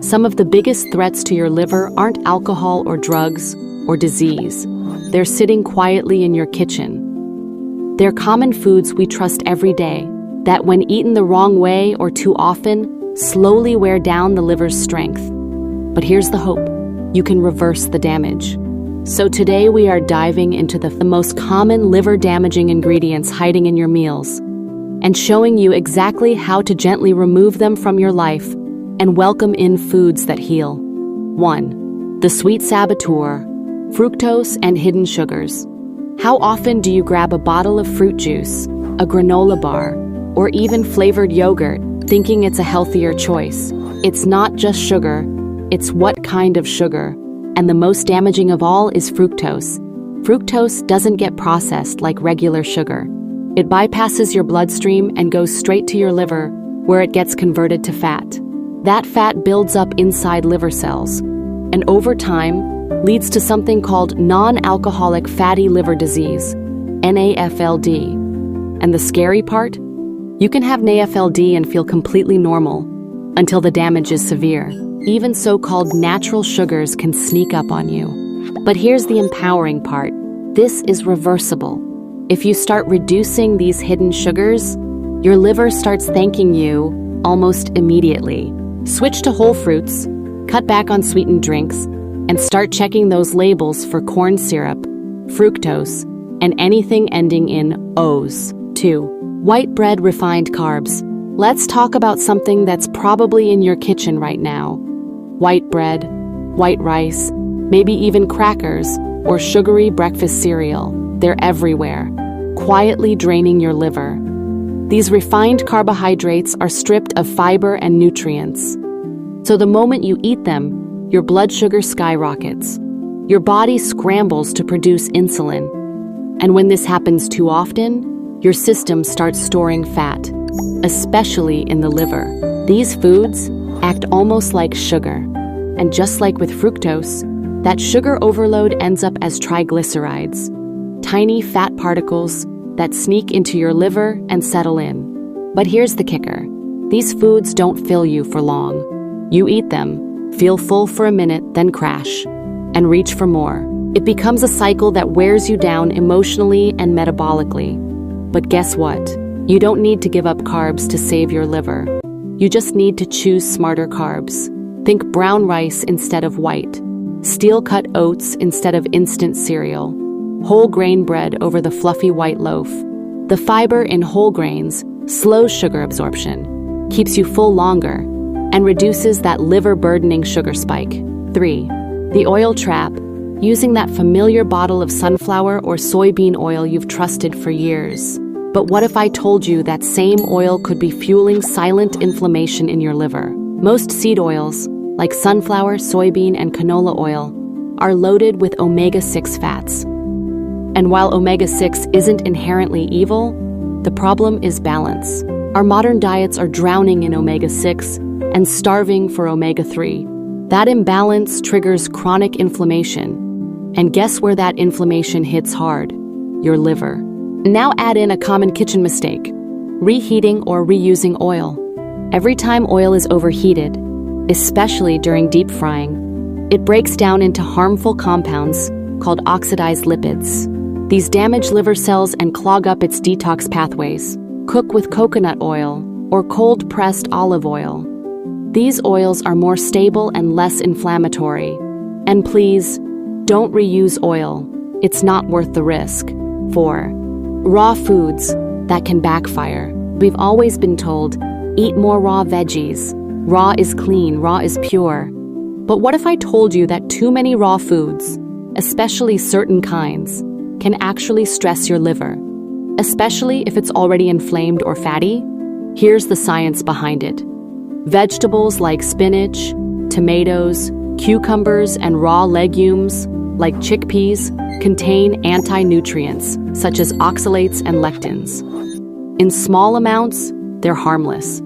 Some of the biggest threats to your liver aren't alcohol or drugs or disease. They're sitting quietly in your kitchen. They're common foods we trust every day that, when eaten the wrong way or too often, slowly wear down the liver's strength. But here's the hope. You can reverse the damage. So today we are diving into the most common liver-damaging ingredients hiding in your meals and showing you exactly how to gently remove them from your life and welcome in foods that heal. 1. The sweet saboteur, fructose and hidden sugars. How often do you grab a bottle of fruit juice, a granola bar, or even flavored yogurt, thinking it's a healthier choice? It's not just sugar, it's what kind of sugar. And the most damaging of all is fructose. Fructose doesn't get processed like regular sugar. It bypasses your bloodstream and goes straight to your liver, where it gets converted to fat. That fat builds up inside liver cells, and over time leads to something called non-alcoholic fatty liver disease, NAFLD. And the scary part? You can have NAFLD and feel completely normal until the damage is severe. Even so-called natural sugars can sneak up on you. But here's the empowering part. This is reversible. If you start reducing these hidden sugars, your liver starts thanking you almost immediately. Switch to whole fruits, cut back on sweetened drinks, and start checking those labels for corn syrup, fructose, and anything ending in O's. 2. White bread refined carbs. Let's talk about something that's probably in your kitchen right now. White bread, white rice, maybe even crackers or sugary breakfast cereal. They're everywhere, quietly draining your liver. These refined carbohydrates are stripped of fiber and nutrients. So the moment you eat them, your blood sugar skyrockets. Your body scrambles to produce insulin. And when this happens too often, your system starts storing fat, especially in the liver. These foods act almost like sugar. And just like with fructose, that sugar overload ends up as triglycerides, tiny fat particles that sneak into your liver and settle in. But here's the kicker. These foods don't fill you for long. You eat them, feel full for a minute, then crash, and reach for more. It becomes a cycle that wears you down emotionally and metabolically. But guess what? You don't need to give up carbs to save your liver. You just need to choose smarter carbs. Think brown rice instead of white, steel-cut oats instead of instant cereal, whole grain bread over the fluffy white loaf. The fiber in whole grains slows sugar absorption, keeps you full longer, and reduces that liver-burdening sugar spike. 3. The oil trap, using that familiar bottle of sunflower or soybean oil you've trusted for years. But what if I told you that same oil could be fueling silent inflammation in your liver? Most seed oils, like sunflower, soybean, and canola oil, are loaded with omega-6 fats. And while omega-6 isn't inherently evil, the problem is balance. Our modern diets are drowning in omega-6 and starving for omega-3. That imbalance triggers chronic inflammation. And guess where that inflammation hits hard? Your liver. Now add in a common kitchen mistake: reheating or reusing oil. Every time oil is overheated, especially during deep frying, it breaks down into harmful compounds called oxidized lipids. These damage liver cells and clog up its detox pathways. Cook with coconut oil or cold-pressed olive oil. These oils are more stable and less inflammatory. And please, don't reuse oil. It's not worth the risk. 4. Raw foods that can backfire. We've always been told, eat more raw veggies. Raw is clean, raw is pure. But what if I told you that too many raw foods, especially certain kinds, can actually stress your liver, especially if it's already inflamed or fatty? Here's the science behind it. Vegetables like spinach, tomatoes, cucumbers, and raw legumes like chickpeas contain anti-nutrients such as oxalates and lectins. In small amounts, they're harmless.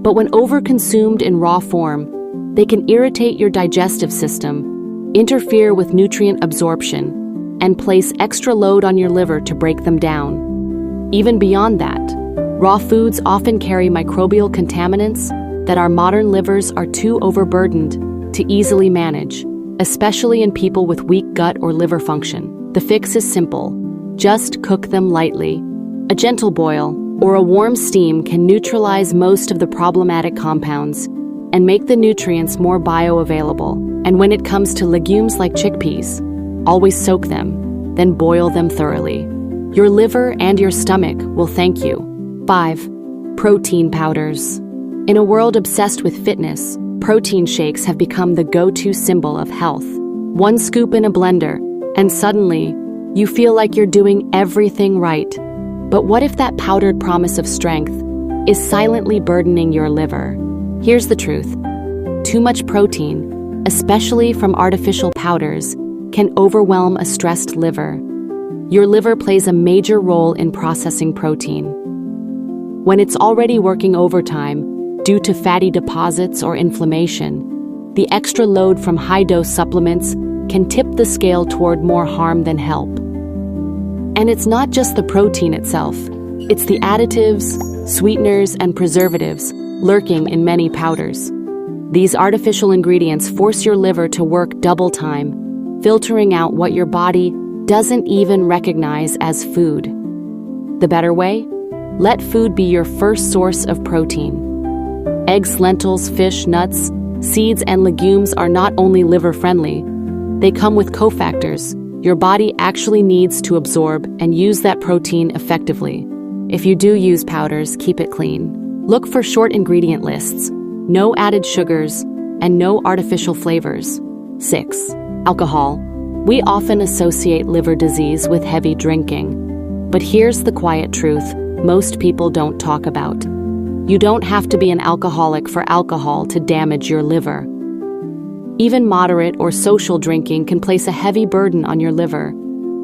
But when overconsumed in raw form, they can irritate your digestive system, interfere with nutrient absorption, and place extra load on your liver to break them down. Even beyond that, raw foods often carry microbial contaminants that our modern livers are too overburdened to easily manage, especially in people with weak gut or liver function. The fix is simple. Just cook them lightly. A gentle boil or a warm steam can neutralize most of the problematic compounds and make the nutrients more bioavailable. And when it comes to legumes like chickpeas, always soak them, then boil them thoroughly. Your liver and your stomach will thank you. 5. Protein powders. In a world obsessed with fitness, protein shakes have become the go-to symbol of health. One scoop in a blender, and suddenly, you feel like you're doing everything right. But what if that powdered promise of strength is silently burdening your liver? Here's the truth. Too much protein, especially from artificial powders, can overwhelm a stressed liver. Your liver plays a major role in processing protein. When it's already working overtime due to fatty deposits or inflammation, the extra load from high-dose supplements can tip the scale toward more harm than help. And it's not just the protein itself. It's the additives, sweeteners, and preservatives lurking in many powders. These artificial ingredients force your liver to work double time, filtering out what your body doesn't even recognize as food. The better way? Let food be your first source of protein. Eggs, lentils, fish, nuts, seeds, and legumes are not only liver-friendly, they come with cofactors your body actually needs to absorb and use that protein effectively. If you do use powders, keep it clean. Look for short ingredient lists, no added sugars, and no artificial flavors. 6. Alcohol. We often associate liver disease with heavy drinking. But here's the quiet truth most people don't talk about. You don't have to be an alcoholic for alcohol to damage your liver. Even moderate or social drinking can place a heavy burden on your liver,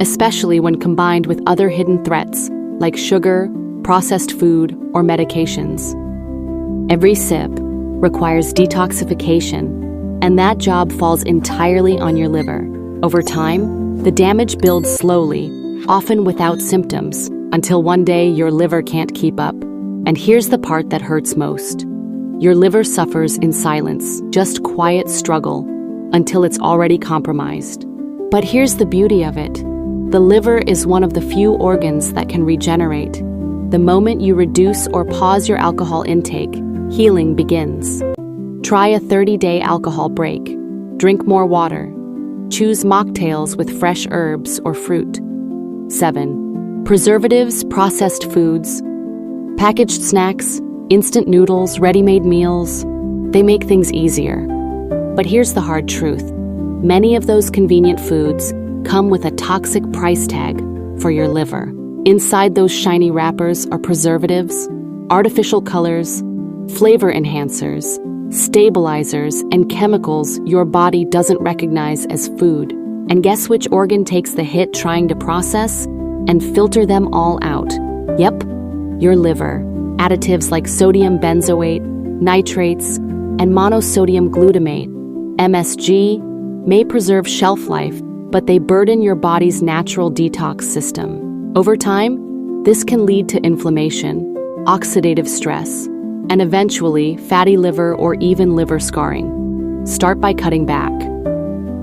especially when combined with other hidden threats like sugar, processed food, or medications. Every sip requires detoxification, and that job falls entirely on your liver. Over time, the damage builds slowly, often without symptoms, until one day your liver can't keep up. And here's the part that hurts most. Your liver suffers in silence, just quiet struggle, until it's already compromised. But here's the beauty of it. The liver is one of the few organs that can regenerate. The moment you reduce or pause your alcohol intake, healing begins. Try a 30-day alcohol break. Drink more water. Choose mocktails with fresh herbs or fruit. 7. Preservatives, processed foods, packaged snacks, instant noodles, ready-made meals, they make things easier. But here's the hard truth. Many of those convenient foods come with a toxic price tag for your liver. Inside those shiny wrappers are preservatives, artificial colors, flavor enhancers, stabilizers, and chemicals your body doesn't recognize as food. And guess which organ takes the hit trying to process and filter them all out? Yep, your liver. Additives like sodium benzoate, nitrates, and monosodium glutamate, MSG, may preserve shelf life, but they burden your body's natural detox system. Over time, this can lead to inflammation, oxidative stress, and eventually fatty liver or even liver scarring. Start by cutting back.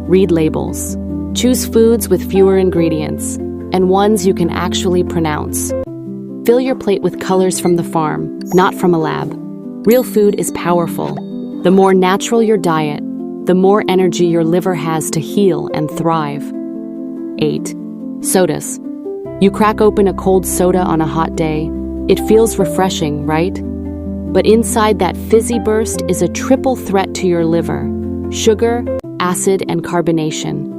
Read labels. Choose foods with fewer ingredients and ones you can actually pronounce. Fill your plate with colors from the farm, not from a lab. Real food is powerful. The more natural your diet, the more energy your liver has to heal and thrive. 8. Sodas. You crack open a cold soda on a hot day. It feels refreshing, right? But inside that fizzy burst is a triple threat to your liver: sugar, acid, and carbonation.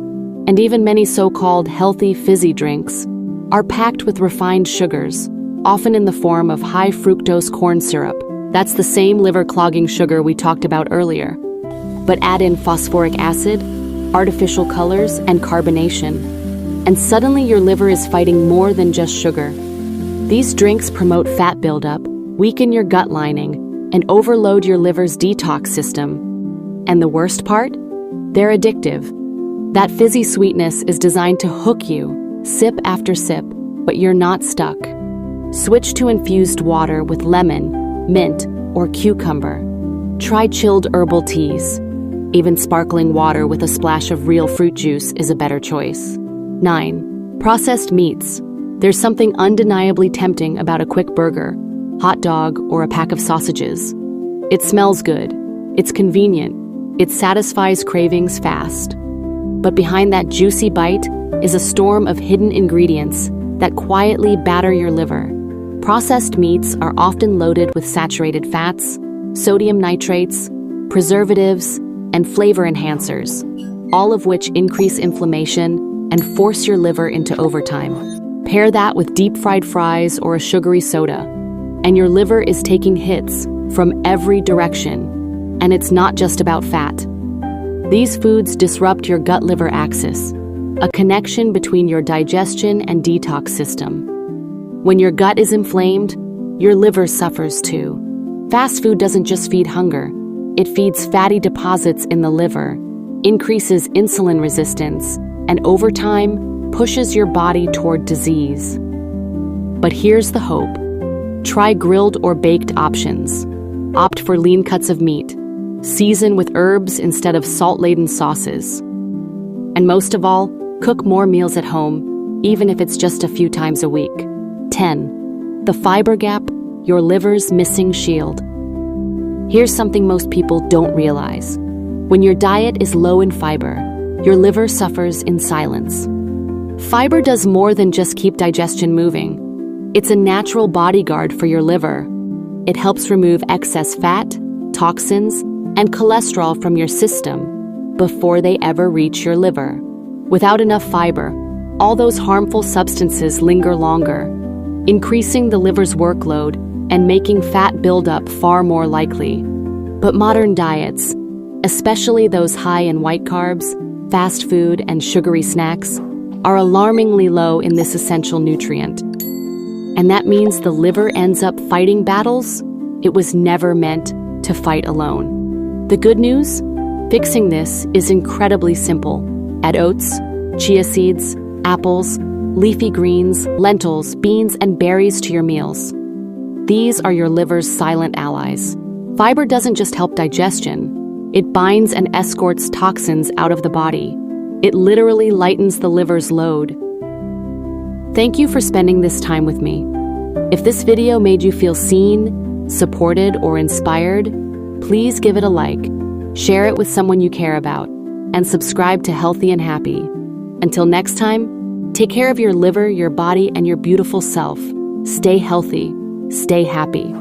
And even many so-called healthy fizzy drinks are packed with refined sugars, often in the form of high fructose corn syrup. That's the same liver-clogging sugar we talked about earlier. But add in phosphoric acid, artificial colors, and carbonation, and suddenly your liver is fighting more than just sugar. These drinks promote fat buildup, weaken your gut lining, and overload your liver's detox system. And the worst part? They're addictive. That fizzy sweetness is designed to hook you, sip after sip, but you're not stuck. Switch to infused water with lemon, mint, or cucumber. Try chilled herbal teas. Even sparkling water with a splash of real fruit juice is a better choice. 9. Processed meats. There's something undeniably tempting about a quick burger, hot dog, or a pack of sausages. It smells good. It's convenient. It satisfies cravings fast. But behind that juicy bite is a storm of hidden ingredients that quietly batter your liver. Processed meats are often loaded with saturated fats, sodium nitrates, preservatives, and flavor enhancers, all of which increase inflammation and force your liver into overtime. Pair that with deep-fried fries or a sugary soda, and your liver is taking hits from every direction. And it's not just about fat. These foods disrupt your gut-liver axis, a connection between your digestion and detox system. When your gut is inflamed, your liver suffers too. Fast food doesn't just feed hunger, it feeds fatty deposits in the liver, increases insulin resistance, and over time, pushes your body toward disease. But here's the hope. Try grilled or baked options. Opt for lean cuts of meat. Season with herbs instead of salt-laden sauces. And most of all, cook more meals at home, even if it's just a few times a week. 10. The fiber gap, your liver's missing shield. Here's something most people don't realize. When your diet is low in fiber, your liver suffers in silence. Fiber does more than just keep digestion moving. It's a natural bodyguard for your liver. It helps remove excess fat, toxins, and cholesterol from your system before they ever reach your liver. Without enough fiber, all those harmful substances linger longer, increasing the liver's workload and making fat buildup far more likely. But modern diets, especially those high in white carbs, fast food, and sugary snacks, are alarmingly low in this essential nutrient. And that means the liver ends up fighting battles it was never meant to fight alone. The good news? Fixing this is incredibly simple. Add oats, chia seeds, apples, leafy greens, lentils, beans, and berries to your meals. These are your liver's silent allies. Fiber doesn't just help digestion, it binds and escorts toxins out of the body. It literally lightens the liver's load. Thank you for spending this time with me. If this video made you feel seen, supported, or inspired, please give it a like, share it with someone you care about, and subscribe to Healthy and Happy. Until next time, take care of your liver, your body, and your beautiful self. Stay healthy. Stay happy.